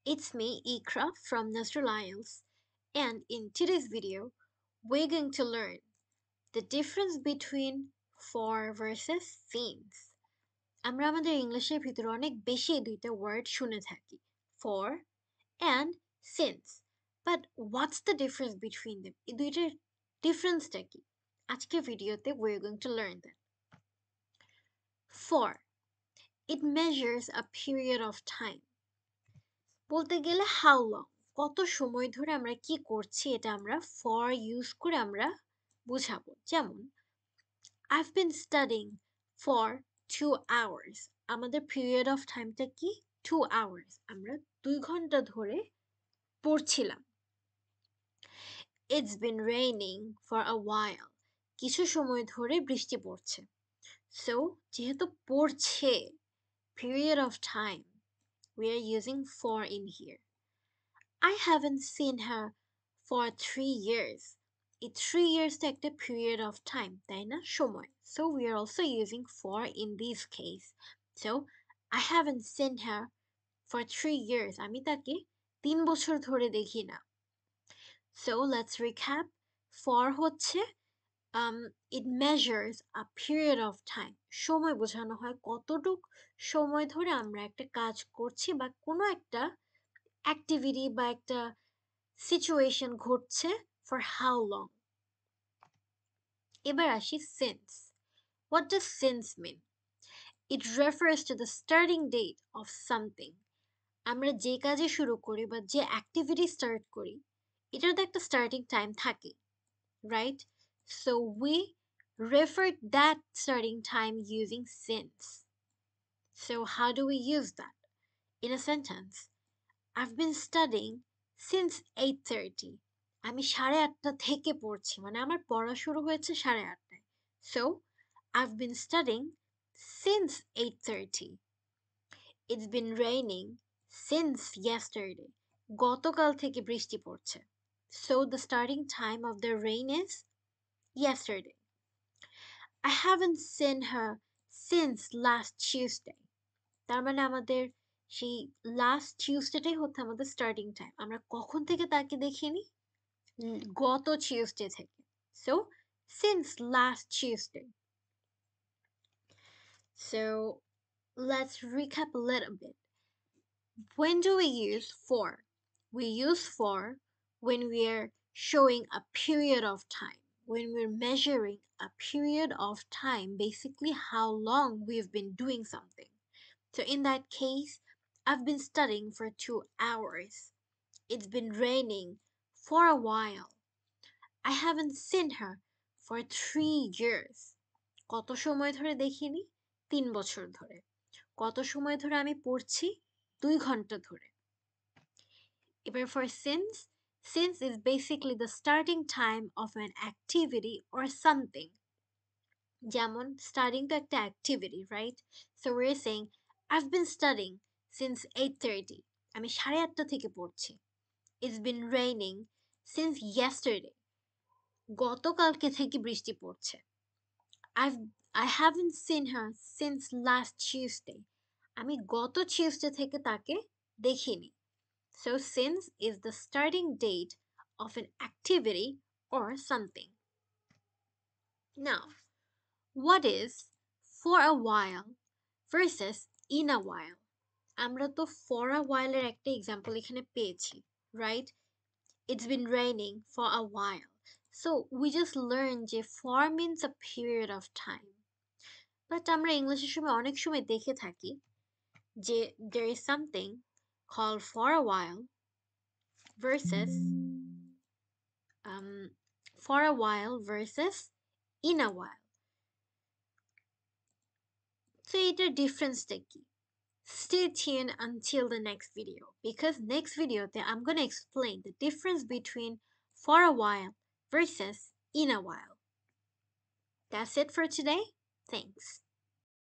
It's me, Ikra from Nasrul IELTS, and in today's video, we're going to learn the difference between for versus since. আমরা আমাদের ইংলিশের ভিতরে অনেক বেশি এই দুইটা ওয়ার্ড শুনে থাকি, for and since. But what's the difference between them? এই দুইটার ডিফারেন্সটা কি? আজকের ভিডিওতে we're going to learn that. For, it measures a period of time. বলতে গেলে হাউ লং, কত সময় ধরে আমরা কি করছি এটা আমরা ফর ইউজ করে আমরা বুঝাবো। যেমন I've been studying for 2 hours, আমাদের পিরিয়ড অফ টাইমটা কি 2 hours, আমরা 2 ঘন্টা ধরে পড়ছিলাম। It's been raining for a while, কিছু সময় ধরে বৃষ্টি পড়ছে। So যেহেতু পড়ছে, period of time, we are using for in here. I haven't seen her for 3 years. এই 3 years তো একটা period of time, তাই না, সময়. So we are also using for in this case. So I haven't seen her for 3 years. আমি তাকে 3 বছর ধরে দেখি না. So let's recap. For হচ্ছে it measures a period of time. সময় বোঝানো হয় কতটুক সময় ধরে আমরা একটা কাজ করছি বা কোনো একটা activity বা একটা situation ঘটছে for how long. এবার আসি since. What does since mean? It refers to the starting date of something. আমরা যে কাজে শুরু করি বা যে activity start করি, এটার তো একটা starting time থাকে, right? So we refer that starting time using since. So how do we use that? In a sentence, I've been studying since 8:30. আমি 8:30 থেকে পড়ছি, মানে আমার পড়া শুরু হয়েছে 8:30টায়। So I've been studying since 8:30. It's been raining since yesterday. গতকাল থেকে বৃষ্টি পড়ছে। So the starting time of the rain is yesterday. I haven't seen her since last Tuesday. তার মানে আমাদের সেই লাস্ট টিউসডেটাই হচ্ছে আমাদের স্টার্টিং টাইম। আমরা কখন থেকে তাকে দেখিনি? গত টিউসডে থেকে। So since last Tuesday. So let's recap a little bit. When do we use for? We use for when we are showing a period of time, when we're measuring a period of time, basically how long we've been doing something. So in that case, I've been studying for 2 hours. It's been raining for a while. I haven't seen her for 3 years. কত সময় ধরে দেখিনি? 3 বছর ধরে। কত সময় ধরে আমি পড়ছি? 2 ঘন্টা ধরে। এবার for since is basically the starting time of an activity or something. যেমন studying তো একটা activity, right? So we're saying I've been studying since 8:30. আমি 8:30 থেকে পড়ছি। It's been raining since yesterday. গতকালকে থেকে বৃষ্টি পড়ছে। I haven't seen her since last Tuesday. আমি গত টিউসডে থেকে তাকে দেখিনি। So since is the starting date of an activity or something. Now, what is for a while versus in a while? আমরা তো for a while এর একটা example এখানে পেয়েছি, right? It's been raining for a while. So we just learned যে for means a period of time. But আমরা ইংলিশের সময় অনেক সময় দেখে থাকি যে there is something called for a while versus in a while. So এটার ডিফারেন্সটা কি? Stay tuned until the next video, because next video I'm going to explain the difference between for a while versus in a while. That's it for today. Thanks.